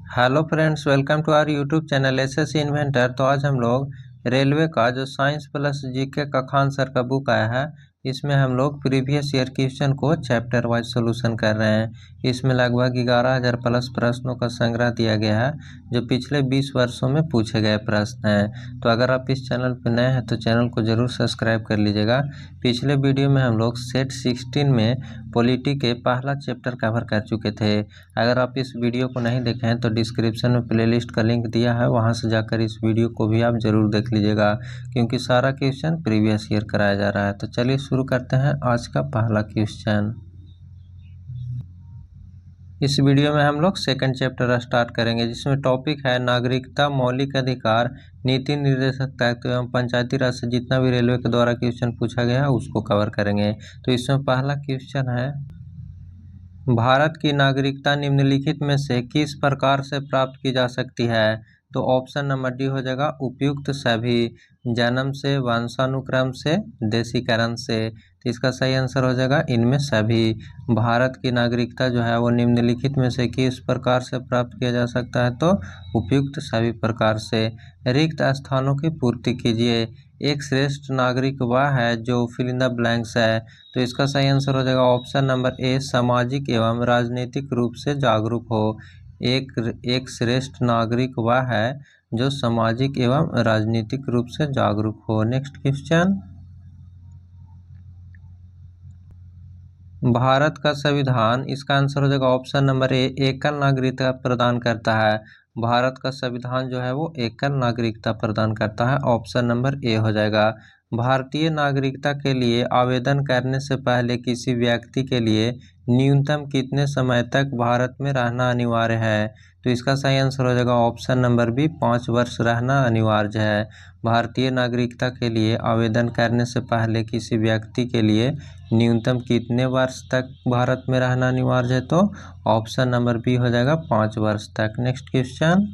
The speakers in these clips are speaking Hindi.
Hello friends, welcome to our YouTube channel SS inventor. तो आज हम लोग रेलवे का जो साइंस प्लस जीके का खान सर का बुक आया है, इसमें हम लोग प्रीवियस ईयर क्वेश्चन को चैप्टर वाइज सोल्यूशन कर रहे हैं। इसमें लगभग 11,000 प्लस प्रश्नों का संग्रह दिया गया है जो पिछले 20 वर्षों में पूछे गए प्रश्न हैं। तो अगर आप इस चैनल पर नए हैं तो चैनल को ज़रूर सब्सक्राइब कर लीजिएगा। पिछले वीडियो में हम लोग सेट 16 में पॉलिटी के पहला चैप्टर कवर कर चुके थे। अगर आप इस वीडियो को नहीं देखे हैं तो डिस्क्रिप्शन में प्लेलिस्ट का लिंक दिया है, वहां से जाकर इस वीडियो को भी आप ज़रूर देख लीजिएगा, क्योंकि सारा क्वेश्चन प्रीवियस ईयर कराया जा रहा है। तो चलिए शुरू करते हैं आज का पहला क्वेश्चन। इस वीडियो में हम लोग सेकंड चैप्टर स्टार्ट करेंगे, जिसमें टॉपिक है नागरिकता, मौलिक अधिकार, नीति निर्देशक तत्व एवं पंचायती राज से जितना भी रेलवे के द्वारा क्वेश्चन पूछा गया है उसको कवर करेंगे। तो इसमें पहला क्वेश्चन है, भारत की नागरिकता निम्नलिखित में से किस प्रकार से प्राप्त की जा सकती है? तो ऑप्शन नंबर डी हो जाएगा उपयुक्त सभी, जन्म से, वंशानुक्रम से, देशीकरण से। तो इसका सही आंसर हो जाएगा इनमें सभी। भारत की नागरिकता जो है वो निम्नलिखित में से किस प्रकार से प्राप्त किया जा सकता है? तो उपयुक्त सभी प्रकार से। रिक्त स्थानों की पूर्ति कीजिए। एक श्रेष्ठ नागरिक वह है जो फिल इन द ब्लैंक्स है। तो इसका सही आंसर हो जाएगा ऑप्शन नंबर ए, सामाजिक एवं राजनीतिक रूप से जागरूक हो। एक श्रेष्ठ नागरिक वह है जो सामाजिक एवं राजनीतिक रूप से जागरूक हो। नेक्स्ट क्वेश्चन, भारत का संविधान, इसका आंसर हो जाएगा ऑप्शन नंबर ए, एकल नागरिकता प्रदान करता है। भारत का संविधान जो है वो एकल नागरिकता प्रदान करता है, ऑप्शन नंबर ए हो जाएगा। भारतीय नागरिकता के लिए आवेदन करने से पहले किसी व्यक्ति के लिए न्यूनतम कितने समय तक भारत में रहना अनिवार्य है? तो इसका सही आंसर हो जाएगा ऑप्शन नंबर बी, 5 वर्ष रहना अनिवार्य है। भारतीय नागरिकता के लिए आवेदन करने से पहले किसी व्यक्ति के लिए न्यूनतम कितने वर्ष तक भारत में रहना अनिवार्य है? तो ऑप्शन नंबर बी हो जाएगा 5 वर्ष तक। नेक्स्ट क्वेश्चन,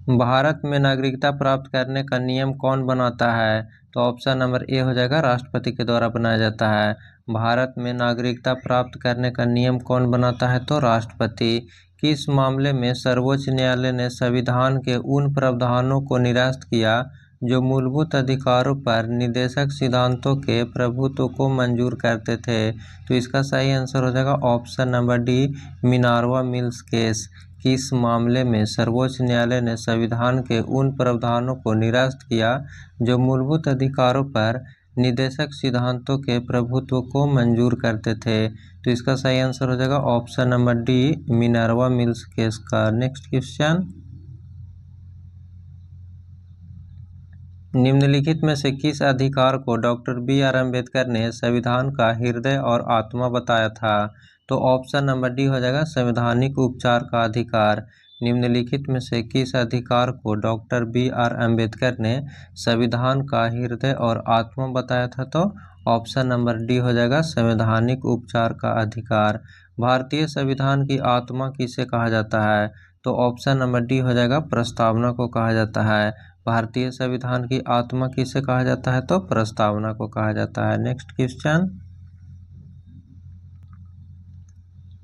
भारत में नागरिकता प्राप्त करने का नियम कौन बनाता है? तो ऑप्शन नंबर ए हो जाएगा राष्ट्रपति के द्वारा बनाया जाता है। भारत में नागरिकता प्राप्त करने का नियम कौन बनाता है? तो राष्ट्रपति। किस मामले में सर्वोच्च न्यायालय ने संविधान के उन प्रावधानों को निरस्त किया जो मूलभूत अधिकारों पर निदेशक सिद्धांतों के प्रभुत्व को मंजूर करते थे? तो इसका सही आंसर हो जाएगा option number D, Minerva mills case. किस मामले में सर्वोच्च न्यायालय ने संविधान के उन प्रावधानों को निरस्त किया जो मूलभूत अधिकारों पर निदेशक सिद्धांतों के प्रभुत्व को मंजूर करते थे? तो इसका सही आंसर हो जाएगा option number D, Minerva mills case का। नेक्स्ट क्वेश्चन, निम्नलिखित में से किस अधिकार को डॉक्टर बी.आर. अम्बेडकर ने संविधान का हृदय और आत्मा बताया था? तो ऑप्शन नंबर डी हो जाएगा संवैधानिक उपचार का अधिकार। निम्नलिखित में से किस अधिकार को डॉक्टर बी.आर. अम्बेडकर ने संविधान का हृदय और आत्मा बताया था? तो ऑप्शन नंबर डी हो जाएगा संवैधानिक उपचार का अधिकार। भारतीय संविधान की आत्मा किसे कहा जाता है? तो ऑप्शन नंबर डी हो जाएगा प्रस्तावना को कहा जाता है। भारतीय संविधान की आत्मा किसे कहा जाता है? तो प्रस्तावना को कहा जाता है। नेक्स्ट क्वेश्चन,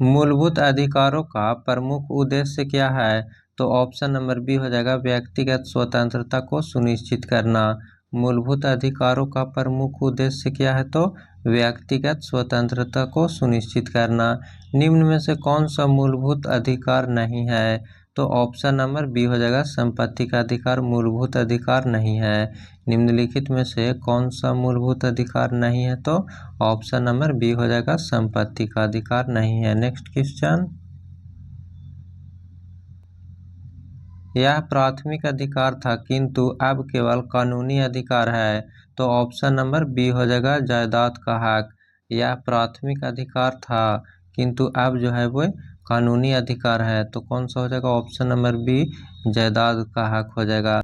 मूलभूत अधिकारों का प्रमुख उद्देश्य क्या है? तो ऑप्शन नंबर बी हो जाएगा व्यक्तिगत स्वतंत्रता को सुनिश्चित करना। मूलभूत अधिकारों का प्रमुख उद्देश्य क्या है? तो व्यक्तिगत स्वतंत्रता को सुनिश्चित करना। निम्न में से कौन सा मूलभूत अधिकार नहीं है? तो ऑप्शन नंबर बी हो जाएगा संपत्ति का अधिकार मूलभूत अधिकार नहीं है। निम्नलिखित में से कौन सा मूलभूत अधिकार नहीं है? तो ऑप्शन नंबर बी हो जाएगा संपत्ति का अधिकार नहीं है। नेक्स्ट क्वेश्चन, यह प्राथमिक अधिकार था किंतु अब केवल कानूनी अधिकार है। तो ऑप्शन नंबर बी हो जाएगा जायदाद का हक। यह प्राथमिक अधिकार था किंतु अब जो है वो कानूनी अधिकार है। तो कौन सा हो जाएगा? ऑप्शन नंबर बी, जायदाद का हक हो जाएगा।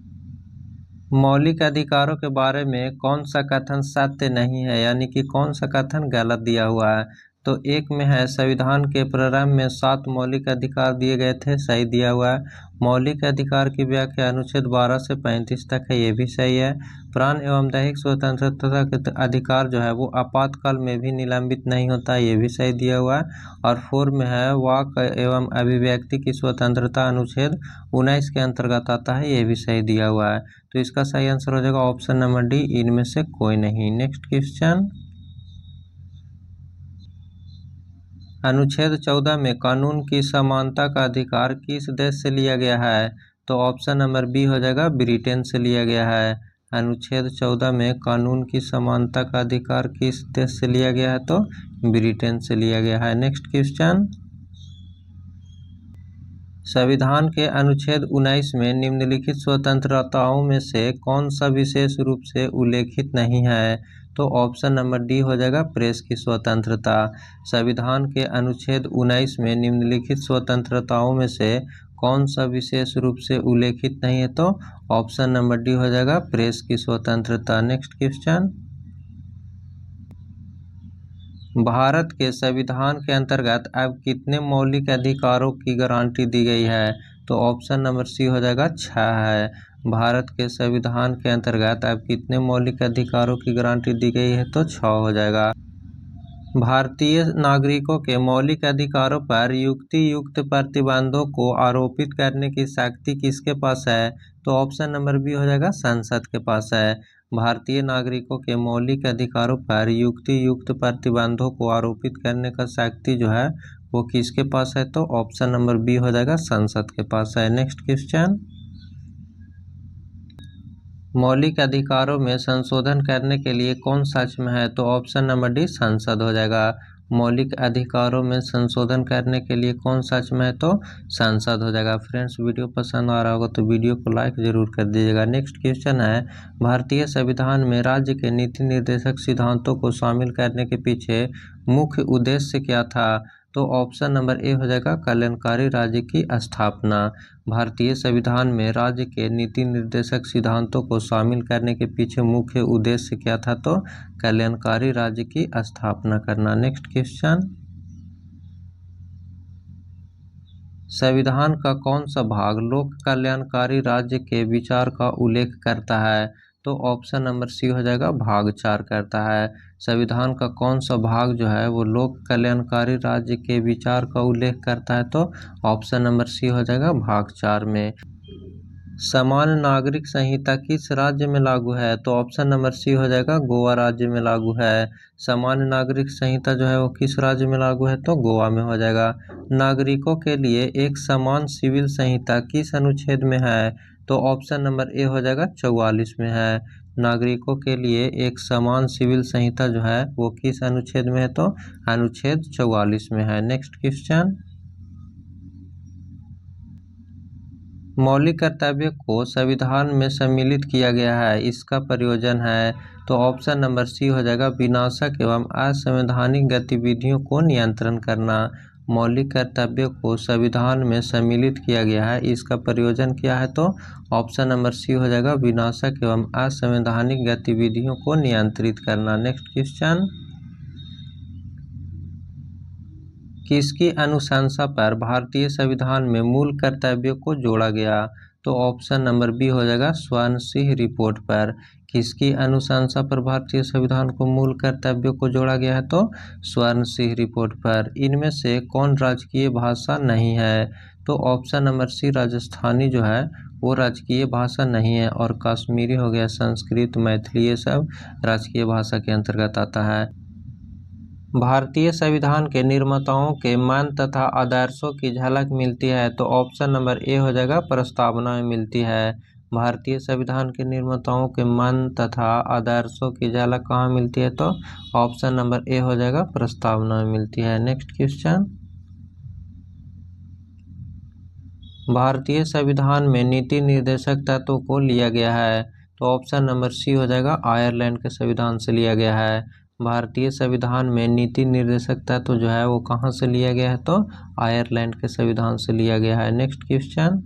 मौलिक अधिकारों के बारे में कौन सा कथन सत्य नहीं है, यानी कि कौन सा कथन गलत दिया हुआ है? तो एक में है संविधान के प्रारंभ में 7 मौलिक अधिकार दिए गए थे, सही दिया हुआ है। मौलिक अधिकार की व्याख्या अनुच्छेद 12 से 35 तक है, ये भी सही है। प्राण एवं दैहिक स्वतंत्रता के अधिकार जो है वो आपातकाल में भी निलंबित नहीं होता, ये भी सही दिया हुआ है। और 4 में है वाक एवं अभिव्यक्ति की स्वतंत्रता अनुच्छेद 19 के अंतर्गत आता है, ये भी सही दिया हुआ है। तो इसका सही आंसर हो जाएगा ऑप्शन नंबर डी, इनमें से कोई नहीं। नेक्स्ट क्वेश्चन, अनुच्छेद 14 में कानून की समानता का अधिकार किस देश से लिया गया है? तो ऑप्शन नंबर बी हो जाएगा, ब्रिटेन से लिया गया है। अनुच्छेद 14 में कानून की समानता का अधिकार किस देश से लिया गया है? तो ब्रिटेन से लिया गया है। नेक्स्ट क्वेश्चन, संविधान के अनुच्छेद 19 में निम्नलिखित स्वतंत्रताओं में से कौन सा विशेष रूप से उल्लेखित नहीं है? तो ऑप्शन नंबर डी हो जाएगा, प्रेस की स्वतंत्रता। संविधान के अनुच्छेद 19 में निम्नलिखित स्वतंत्रताओं में से कौन सा विशेष रूप से उल्लेखित नहीं है? तो ऑप्शन नंबर डी हो जाएगा, प्रेस की स्वतंत्रता। नेक्स्ट क्वेश्चन, भारत के संविधान के अंतर्गत अब कितने मौलिक अधिकारों की गारंटी दी गई है? तो ऑप्शन नंबर सी हो जाएगा, 6 है। भारत के संविधान के अंतर्गत अब कितने मौलिक अधिकारों की गारंटी दी गई है? तो 6 हो जाएगा। भारतीय नागरिकों के मौलिक अधिकारों पर युक्ति युक्त प्रतिबंधों को आरोपित करने की शक्ति किसके पास है? तो ऑप्शन नंबर बी हो जाएगा, संसद के पास है। भारतीय नागरिकों के मौलिक अधिकारों पर युक्ति युक्त प्रतिबंधों को आरोपित करने का शक्ति जो है वो किसके पास है? तो ऑप्शन नंबर बी हो जाएगा, संसद के पास है। नेक्स्ट क्वेश्चन, मौलिक अधिकारों में संशोधन करने के लिए कौन सच में है? तो ऑप्शन नंबर डी, संसद हो जाएगा। मौलिक अधिकारों में संशोधन करने के लिए कौन सच में है? तो संसद हो जाएगा। फ्रेंड्स, वीडियो पसंद आ रहा होगा तो वीडियो को लाइक जरूर कर दीजिएगा। नेक्स्ट क्वेश्चन है, भारतीय संविधान में राज्य के नीति निर्देशक सिद्धांतों को शामिल करने के पीछे मुख्य उद्देश्य क्या था? तो ऑप्शन नंबर ए हो जाएगा, कल्याणकारी राज्य की स्थापना। भारतीय संविधान में राज्य के नीति निर्देशक सिद्धांतों को शामिल करने के पीछे मुख्य उद्देश्य क्या था? तो कल्याणकारी राज्य की स्थापना करना। नेक्स्ट क्वेश्चन, संविधान का कौन सा भाग लोक कल्याणकारी राज्य के विचार का उल्लेख करता है? तो ऑप्शन नंबर सी हो जाएगा, भाग 4 करता है। संविधान का कौन सा भाग जो है वो लोक कल्याणकारी राज्य के विचार का उल्लेख करता है? तो ऑप्शन नंबर सी हो जाएगा, भाग 4 में। समान नागरिक संहिता किस राज्य में लागू है? तो ऑप्शन नंबर सी हो जाएगा, गोवा राज्य में लागू है। समान नागरिक संहिता जो है वो किस राज्य में लागू है? तो गोवा में हो जाएगा। नागरिकों के लिए एक समान सिविल संहिता किस अनुच्छेद में है? तो ऑप्शन नंबर ए हो जाएगा, 44 में है। नागरिकों के लिए एक समान सिविल संहिता जो है वो किस अनुच्छेद में है? तो अनुच्छेद 44 में है। नेक्स्ट क्वेश्चन, मौलिक कर्तव्य को संविधान में सम्मिलित किया गया है, इसका प्रयोजन है? तो ऑप्शन नंबर सी हो जाएगा, विनाशक एवं असंवैधानिक गतिविधियों को नियंत्रण करना। मौलिक कर्तव्य को संविधान में सम्मिलित किया गया है, इसका प्रयोजन क्या है? तो ऑप्शन नंबर सी हो जाएगा, विनाशक एवं असंवैधानिक गतिविधियों को नियंत्रित करना। नेक्स्ट क्वेश्चन, किसकी अनुशंसा पर भारतीय संविधान में मूल कर्तव्यों को जोड़ा गया? तो ऑप्शन नंबर बी हो जाएगा, स्वर्ण सिंह रिपोर्ट पर। किसकी अनुशंसा पर भारतीय संविधान को मूल कर्तव्यों को जोड़ा गया है? तो स्वर्ण सिंह रिपोर्ट पर। इनमें से कौन राजकीय भाषा नहीं है? तो ऑप्शन नंबर सी, राजस्थानी जो है वो राजकीय भाषा नहीं है, और कश्मीरी हो गया, संस्कृत, मैथिली, ये सब राजकीय भाषा के अंतर्गत आता है। भारतीय संविधान के निर्माताओं के मन तथा आदर्शों की झलक मिलती है? तो ऑप्शन नंबर ए हो जाएगा, प्रस्तावना में मिलती है। भारतीय संविधान के निर्माताओं के मन तथा आदर्शों की झलक कहाँ मिलती है? तो ऑप्शन नंबर ए हो जाएगा, प्रस्तावना में मिलती है। नेक्स्ट क्वेश्चन, भारतीय संविधान में नीति निर्देशक तत्वों को लिया गया है? तो ऑप्शन नंबर सी हो जाएगा, आयरलैंड के संविधान से लिया गया है। भारतीय संविधान में नीति निर्देशक तत्व जो है वो कहाँ से लिया गया है? तो आयरलैंड के संविधान से लिया गया है। Next question,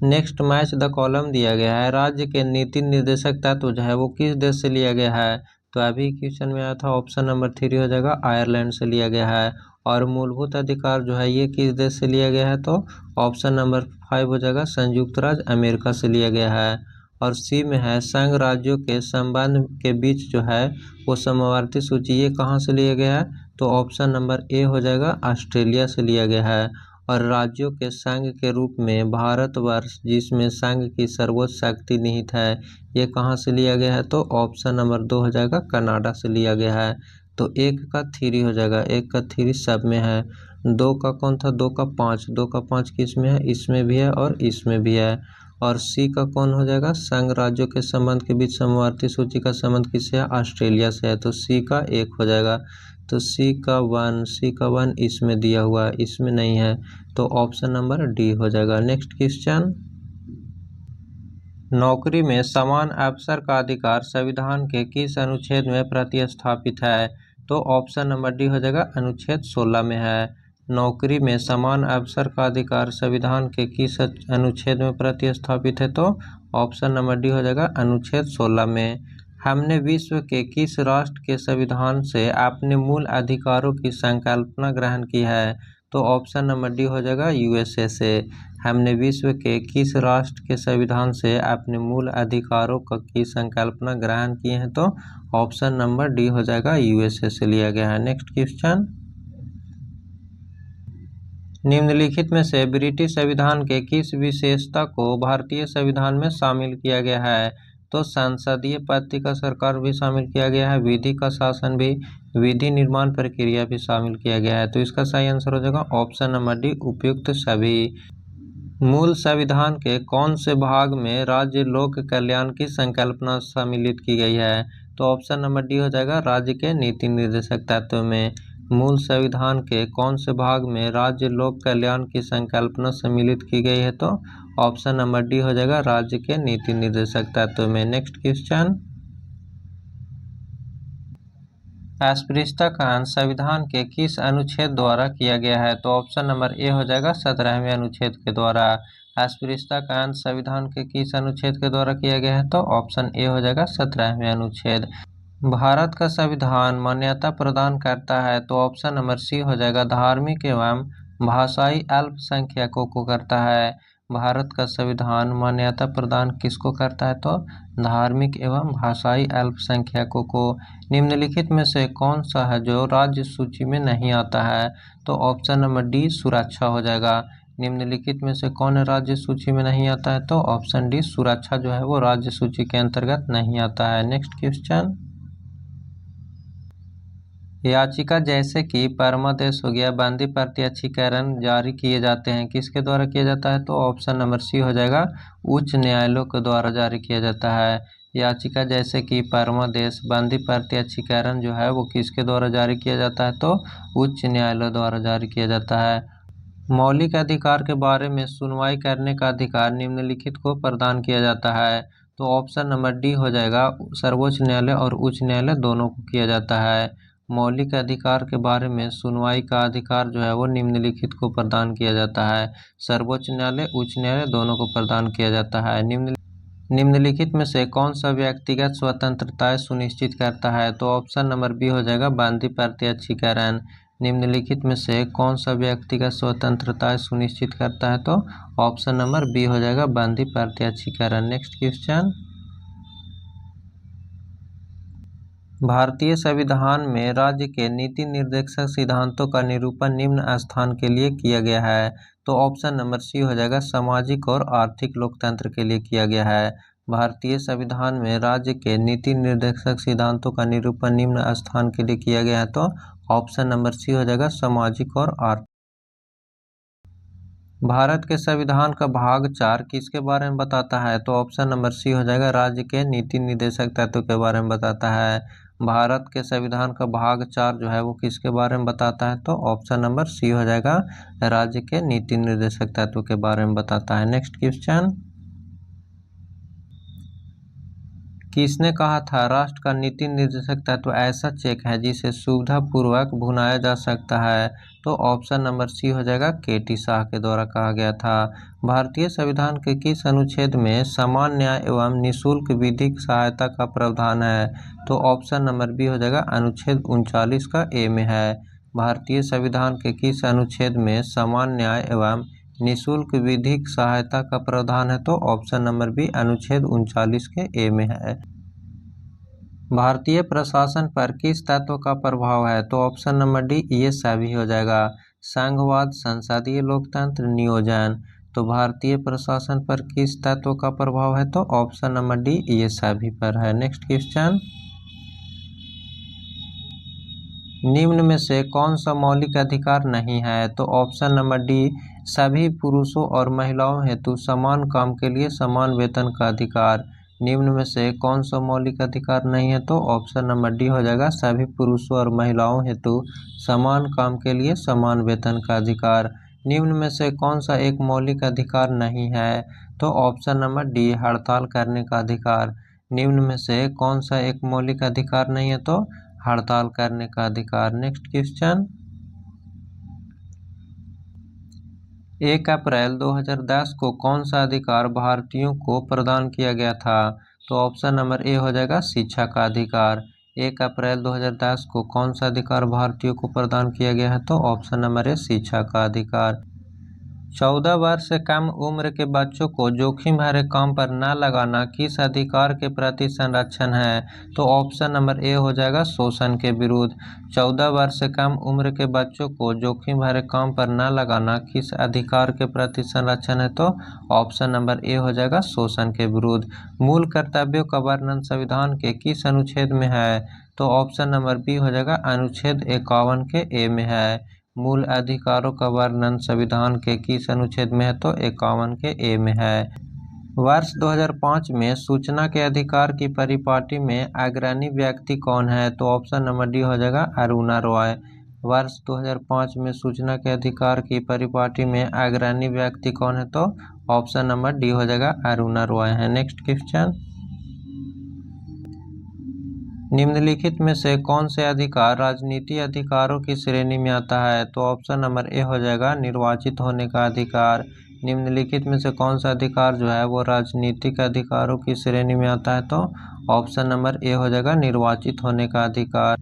next match the column दिया गया है, राज्य के नीति निर्देशक तत्व जो है वो किस देश से लिया गया है? तो अभी क्वेश्चन में आया था ऑप्शन नंबर 3 हो जाएगा, आयरलैंड से लिया गया है। और मूलभूत अधिकार जो है ये किस देश से लिया गया है, तो ऑप्शन नंबर 5 हो जाएगा, संयुक्त राज्य अमेरिका से लिया गया है। और सी में है संघ राज्यों के संबंध के बीच जो है वो समवर्ती सूची, ये कहाँ से लिया गया है, तो ऑप्शन नंबर ए हो जाएगा, ऑस्ट्रेलिया से लिया गया है। और राज्यों के संघ के रूप में भारतवर्ष, जिसमें संघ की सर्वोच्च शक्ति निहित है, ये कहाँ से लिया गया है, तो ऑप्शन नंबर 2 हो जाएगा, कनाडा से लिया गया है। तो 1 का 3 हो जाएगा, 1 का 3 सब में है। 2 का कौन था, 2 का 5, 2 का 5 किस में है, इसमें भी है और इसमें भी है। और सी का कौन हो जाएगा, संघ राज्यों के संबंध के बीच समवर्ती सूची का संबंध किससे है, ऑस्ट्रेलिया से है, तो सी का 1 हो जाएगा। तो सी का 1 इसमें दिया हुआ है, इसमें नहीं है, तो ऑप्शन नंबर डी हो जाएगा। नेक्स्ट क्वेश्चन, नौकरी में समान अवसर का अधिकार संविधान के किस अनुच्छेद में प्रतिस्थापित है, तो ऑप्शन नंबर डी हो जाएगा, अनुच्छेद 16 में है। नौकरी में समान अवसर का अधिकार संविधान के किस अनुच्छेद में प्रतिस्थापित है, तो ऑप्शन नंबर डी हो जाएगा, अनुच्छेद 16 में। हमने विश्व के किस राष्ट्र के संविधान से अपने मूल अधिकारों की संकल्पना ग्रहण की है, तो ऑप्शन नंबर डी हो जाएगा, यूएसए से। हमने विश्व के किस राष्ट्र के संविधान से अपने मूल अधिकारों की संकल्पना ग्रहण की है, तो ऑप्शन नंबर डी हो जाएगा, यूएसए से लिया गया है। नेक्स्ट क्वेश्चन, निम्नलिखित में से ब्रिटिश संविधान के किस विशेषता को भारतीय संविधान में शामिल किया गया है, तो संसदीय पद का सरकार भी शामिल किया गया है, विधि का शासन भी, विधि निर्माण प्रक्रिया भी शामिल किया गया है। तो इसका सही आंसर हो जाएगा ऑप्शन नंबर डी, उपयुक्त सभी। मूल संविधान के कौन से भाग में राज्य लोक कल्याण की संकल्पना सम्मिलित की गई है, तो ऑप्शन नंबर डी हो जाएगा, राज्य के नीति निर्देशक तत्व में। मूल संविधान के कौन से भाग में राज्य लोक कल्याण की संकल्पना सम्मिलित की गई है, तो ऑप्शन नंबर डी हो जाएगा, राज्य के नीति निर्देशक तत्व में। नेक्स्ट क्वेश्चन, अस्पृश्यता का हनन संविधान के किस अनुच्छेद द्वारा किया गया है, तो ऑप्शन नंबर ए हो जाएगा, 17वें अनुच्छेद के द्वारा। अस्पृश्यता का हनन संविधान के किस अनुच्छेद के द्वारा किया गया है, तो ऑप्शन ए हो जाएगा, 17वें अनुच्छेद। भारत का संविधान मान्यता प्रदान करता है, तो ऑप्शन नंबर सी हो जाएगा, धार्मिक एवं भाषाई अल्पसंख्यकों को करता है। भारत का संविधान मान्यता प्रदान किसको करता है, तो धार्मिक एवं भाषाई अल्पसंख्यकों को। निम्नलिखित में से कौन सा है जो राज्य सूची में नहीं आता है, तो ऑप्शन नंबर डी, सुरक्षा हो जाएगा। निम्नलिखित में से कौन राज्य सूची में नहीं आता है, तो ऑप्शन डी, सुरक्षा जो है वो राज्य सूची के अंतर्गत नहीं आता है। नेक्स्ट क्वेश्चन, याचिका जैसे कि परमादेश हो गया, बंदी प्रत्यक्षीकरण जारी किए जाते हैं, किसके द्वारा किया जाता है, तो ऑप्शन नंबर सी हो जाएगा, उच्च न्यायालयों के द्वारा जारी किया जाता है। याचिका जैसे कि परमादेश, बंदी प्रत्यक्षीकरण जो है वो किसके द्वारा जारी किया जाता है, तो उच्च न्यायालय द्वारा जारी किया जाता है। मौलिक अधिकार के बारे में सुनवाई करने का अधिकार निम्नलिखित को प्रदान किया जाता है, तो ऑप्शन नंबर डी हो जाएगा, सर्वोच्च न्यायालय और उच्च न्यायालय दोनों को किया जाता है। मौलिक अधिकार के बारे में सुनवाई का अधिकार जो है वो निम्नलिखित को प्रदान किया जाता है, सर्वोच्च न्यायालय, उच्च न्यायालय दोनों को प्रदान किया जाता है। निम्नलिखित में से कौन सा व्यक्तिगत स्वतंत्रताएं सुनिश्चित करता है, तो ऑप्शन नंबर बी हो जाएगा, बंदी प्रत्यक्षीकरण। निम्नलिखित में से कौन सा व्यक्तिगत स्वतंत्रताएं सुनिश्चित करता है, तो ऑप्शन नंबर बी हो जाएगा, बंदी प्रत्यक्षीकरण। नेक्स्ट क्वेश्चन, भारतीय संविधान में राज्य के नीति निर्देशक सिद्धांतों का निरूपण निम्न स्थान के लिए किया गया है, तो ऑप्शन नंबर सी हो जाएगा, सामाजिक और आर्थिक लोकतंत्र के लिए किया गया है। भारतीय संविधान में राज्य के नीति निर्देशक सिद्धांतों का निरूपण निम्न स्थान के लिए किया गया है, तो ऑप्शन नंबर सी हो जाएगा, सामाजिक और आर्थिक। भारत के संविधान का भाग 4 किसके बारे में बताता है, तो ऑप्शन नंबर सी हो जाएगा, राज्य के नीति निर्देशक तत्व के बारे में बताता है। भारत के संविधान का भाग 4 जो है वो किसके बारे में बताता है, तो ऑप्शन नंबर सी हो जाएगा, राज्य के नीति निर्देशक तत्व के बारे में बताता है। नेक्स्ट क्वेश्चन, किसने कहा था राष्ट्र का नीति निर्देशक तत्व ऐसा चेक है जिसे सुविधापूर्वक भुनाया जा सकता है? तो ऑप्शन नंबर सी हो जाएगा, के.टी. शाह के द्वारा कहा गया था। भारतीय संविधान के किस अनुच्छेद में समान न्याय एवं निःशुल्क विधिक सहायता का प्रावधान है? तो ऑप्शन नंबर बी हो जाएगा, अनुच्छेद 39 का ए में है। भारतीय संविधान के किस अनुच्छेद में समान न्याय एवं निःशुल्क विधिक सहायता का प्रावधान है? तो ऑप्शन नंबर बी, अनुच्छेद 39 के ए में है। भारतीय प्रशासन पर किस तत्व का प्रभाव है? तो ऑप्शन नंबर डी, ये सभी हो जाएगा। संघवाद, संसदीय लोकतंत्र, नियोजन। तो भारतीय प्रशासन पर किस तत्व का प्रभाव है? तो ऑप्शन नंबर डी, ये सभी पर है। नेक्स्ट क्वेश्चन, निम्न में से कौन सा मौलिक अधिकार नहीं है? तो ऑप्शन नंबर डी, सभी पुरुषों और महिलाओं हेतु समान काम के लिए समान वेतन का अधिकार। निम्न में से कौन सा मौलिक अधिकार नहीं है? तो ऑप्शन नंबर डी हो जाएगा, सभी पुरुषों और महिलाओं हेतु समान काम के लिए समान वेतन का अधिकार। निम्न में से कौन सा एक मौलिक अधिकार नहीं है? तो ऑप्शन नंबर डी, हड़ताल करने का अधिकार। निम्न में से कौन सा एक मौलिक अधिकार नहीं है? तो हड़ताल करने का अधिकार। नेक्स्ट क्वेश्चन, 1 अप्रैल 2010 को कौन सा अधिकार भारतीयों को प्रदान किया गया था? तो ऑप्शन नंबर ए हो जाएगा, शिक्षा का अधिकार। 1 अप्रैल 2010 को कौन सा अधिकार भारतीयों को प्रदान किया गया है? तो ऑप्शन नंबर ए, शिक्षा का अधिकार। 14 वर्ष से कम उम्र के बच्चों को जोखिम भरे काम पर न लगाना किस अधिकार के प्रति संरक्षण है? तो ऑप्शन नंबर ए हो जाएगा, शोषण के विरुद्ध। 14 वर्ष से कम उम्र के बच्चों को जोखिम भरे काम पर न लगाना किस अधिकार के प्रति संरक्षण है? तो ऑप्शन नंबर ए हो जाएगा, शोषण के विरुद्ध। मूल कर्तव्यों का वर्णन संविधान के किस अनुच्छेद में है? तो ऑप्शन नंबर बी हो जाएगा, अनुच्छेद 51 के ए में है। मूल अधिकारों का वर्णन संविधान के किस अनुच्छेद में है? तो 51 के ए में है। वर्ष 2005 में सूचना के अधिकार की परिपाटी में अग्रणी व्यक्ति कौन है? तो ऑप्शन नंबर डी हो जाएगा, अरुणा रॉय। वर्ष 2005 में सूचना के अधिकार की परिपाटी में अग्रणी व्यक्ति कौन है? तो ऑप्शन नंबर डी हो जाएगा, अरुणा रॉय है। नेक्स्ट क्वेश्चन, निम्नलिखित में से कौन से अधिकार राजनीतिक अधिकारों की श्रेणी में आता है? तो ऑप्शन नंबर ए हो जाएगा, निर्वाचित होने का अधिकार। निम्नलिखित में से कौन सा अधिकार जो है वो राजनीतिक अधिकारों की श्रेणी में आता है? तो ऑप्शन नंबर ए हो जाएगा, निर्वाचित होने का अधिकार।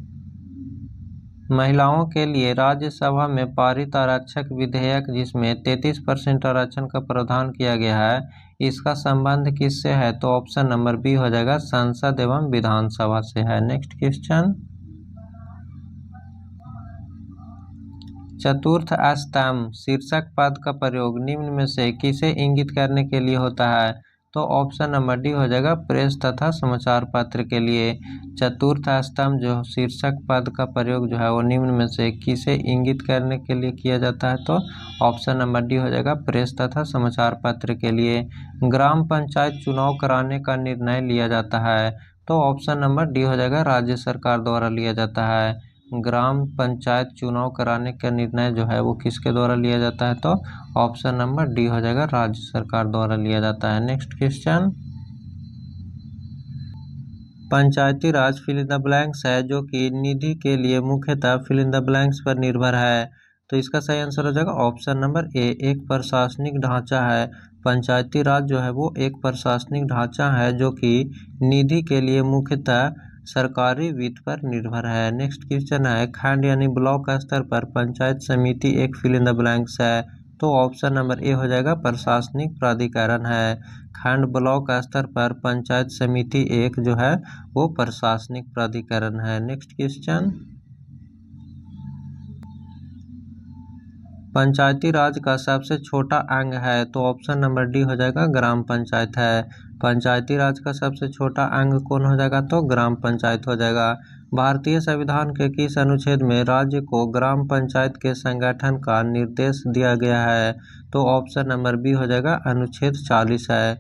महिलाओं के लिए राज्यसभा में पारित आरक्षक विधेयक जिसमें 33% आरक्षण का प्रावधान किया गया है, इसका संबंध किससे है? तो ऑप्शन नंबर बी हो जाएगा, संसद एवं विधानसभा से है। नेक्स्ट क्वेश्चन, चतुर्थ स्तंभ शीर्षक पद का प्रयोग निम्न में से किसे इंगित करने के लिए होता है? तो ऑप्शन नंबर डी हो जाएगा, प्रेस तथा समाचार पत्र के लिए। चतुर्थ स्तंभ जो शीर्षक पद का प्रयोग जो है वो निम्न में से किसे इंगित करने के लिए किया जाता है? तो ऑप्शन नंबर डी हो जाएगा, प्रेस तथा समाचार पत्र के लिए। ग्राम पंचायत चुनाव कराने का निर्णय लिया जाता है, तो ऑप्शन नंबर डी हो जाएगा, राज्य सरकार द्वारा लिया जाता है। ग्राम पंचायत चुनाव कराने का निर्णय जो है वो किसके द्वारा लिया जाता है? तो ऑप्शन नंबर डी हो जाएगा, राज्य सरकार द्वारा लिया जाता है। Next question, Panchayati Raj fill in the blanks है जो कि निधि के लिए मुख्यतः फिल इन द ब्लैंक्स पर निर्भर है, तो इसका सही आंसर हो जाएगा ऑप्शन नंबर ए, एक प्रशासनिक ढांचा है। पंचायती राज जो है वो एक प्रशासनिक ढांचा है जो कि निधि के लिए मुख्यतः सरकारी वित्त पर निर्भर है। नेक्स्ट क्वेश्चन है, खंड यानी ब्लॉक स्तर पर पंचायत समिति एक फिल इन द ब्लैंक्स है, तो ऑप्शन नंबर ए हो जाएगा, प्रशासनिक प्राधिकरण है। खंड ब्लॉक स्तर पर पंचायत समिति एक जो है वो प्रशासनिक प्राधिकरण है। नेक्स्ट क्वेश्चन, पंचायती राज का सबसे छोटा अंग है, तो ऑप्शन नंबर डी हो जाएगा, ग्राम पंचायत है। पंचायती राज का सबसे छोटा अंग कौन हो जाएगा? तो ग्राम पंचायत हो जाएगा। भारतीय संविधान के किस अनुच्छेद में राज्य को ग्राम पंचायत के संगठन का निर्देश दिया गया है? तो ऑप्शन नंबर बी हो जाएगा, अनुच्छेद 40 है।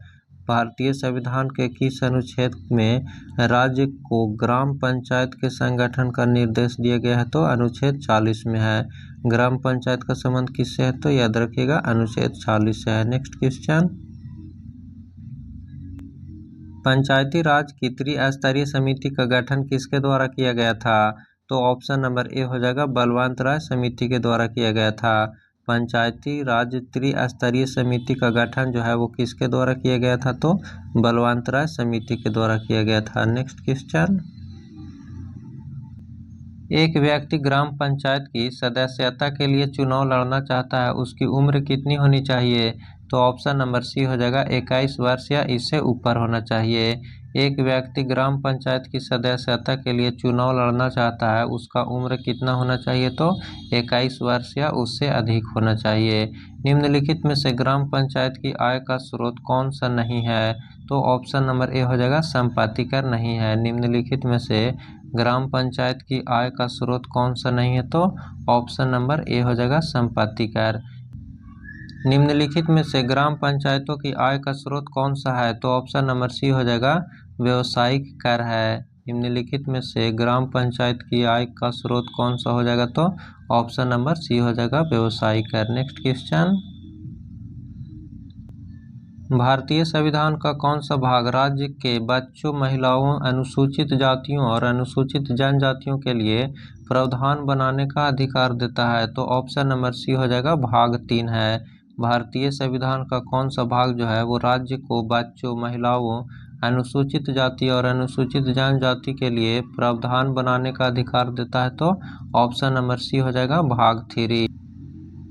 भारतीय संविधान के किस अनुच्छेद में राज्य को ग्राम पंचायत के संगठन का निर्देश दिया गया है? तो अनुच्छेद 40 में है। ग्राम पंचायत का संबंध किससे है? तो याद रखिएगा, अनुच्छेद 40 से है। नेक्स्ट क्वेश्चन, पंचायती राज की त्रिस्तरीय समिति का गठन किसके द्वारा किया गया था? तो ऑप्शन नंबर ए हो जाएगा बलवंत राय समिति के द्वारा किया गया था। पंचायती राज त्रिस्तरीय समिति का गठन जो है वो किसके द्वारा किया गया था? तो बलवंत राय समिति के द्वारा किया गया था। नेक्स्ट क्वेश्चन, एक व्यक्ति ग्राम पंचायत की सदस्यता के लिए चुनाव लड़ना चाहता है, उसकी उम्र कितनी होनी चाहिए? तो ऑप्शन नंबर सी हो जाएगा 21 वर्ष या इससे ऊपर होना चाहिए। एक व्यक्ति ग्राम पंचायत की सदस्यता के लिए चुनाव लड़ना चाहता है, उसका उम्र कितना होना चाहिए? तो 21 वर्ष या उससे अधिक होना चाहिए। निम्नलिखित में से ग्राम पंचायत की आय का स्रोत कौन सा नहीं है? तो ऑप्शन नंबर ए हो जाएगा संपत्ति कर नहीं है। निम्नलिखित में से ग्राम पंचायत की आय का स्रोत कौन सा नहीं है? तो ऑप्शन नंबर ए हो जाएगा संपत्ति कर। निम्नलिखित में से ग्राम पंचायतों की आय का स्रोत कौन सा है? तो ऑप्शन नंबर सी हो जाएगा व्यावसायिक कर है। निम्नलिखित में से ग्राम पंचायत की आय का स्रोत कौन सा हो जाएगा? तो ऑप्शन नंबर सी हो जाएगा व्यावसायिक कर। नेक्स्ट क्वेश्चन, भारतीय संविधान का कौन सा भाग राज्य के बच्चों, महिलाओं, अनुसूचित जातियों और अनुसूचित जनजातियों के लिए प्रावधान बनाने का अधिकार देता है? तो ऑप्शन नंबर सी हो जाएगा भाग 3 है। भारतीय संविधान का कौन सा भाग जो है वो राज्य को बच्चों, महिलाओं, अनुसूचित जाति और अनुसूचित जनजाति के लिए प्रावधान बनाने का अधिकार देता है? तो ऑप्शन नंबर सी हो जाएगा भाग 3।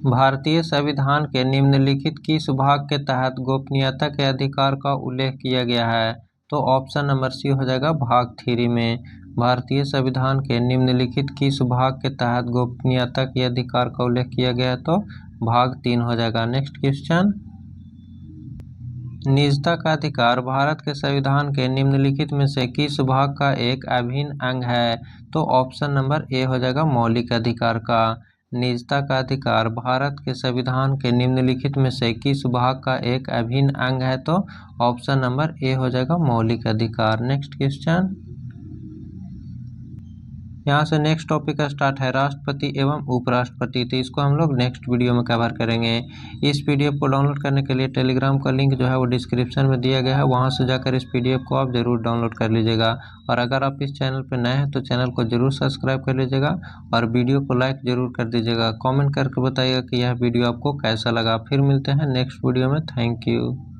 भारतीय संविधान के निम्नलिखित किस भाग के तहत गोपनीयता के अधिकार का उल्लेख किया गया है? तो ऑप्शन नंबर सी हो जाएगा भाग 3 में। भारतीय संविधान के निम्नलिखित किस भाग के तहत गोपनीयता के अधिकार का उल्लेख किया गया है? तो भाग 3 हो जाएगा। नेक्स्ट क्वेश्चन, निजता का अधिकार भारत के संविधान के निम्नलिखित में से किस भाग का एक अभिन्न अंग है? तो ऑप्शन नंबर ए हो जाएगा मौलिक अधिकार का। निजता का अधिकार भारत के संविधान के निम्नलिखित में से किस भाग का एक अभिन्न अंग है? तो ऑप्शन नंबर ए हो जाएगा मौलिक अधिकार। नेक्स्ट क्वेश्चन, यहाँ से नेक्स्ट टॉपिक स्टार्ट है राष्ट्रपति एवं उपराष्ट्रपति। तो इसको हम लोग नेक्स्ट वीडियो में कवर करेंगे। इस पीडीएफ को डाउनलोड करने के लिए टेलीग्राम का लिंक जो है वो डिस्क्रिप्शन में दिया गया है, वहाँ से जाकर इस पीडीएफ को आप ज़रूर डाउनलोड कर लीजिएगा। और अगर आप इस चैनल पर नए हैं तो चैनल को ज़रूर सब्सक्राइब कर लीजिएगा और वीडियो को लाइक ज़रूर कर दीजिएगा। कॉमेंट करके बताइएगा कि यह वीडियो आपको कैसा लगा। फिर मिलते हैं नेक्स्ट वीडियो में। Thank you.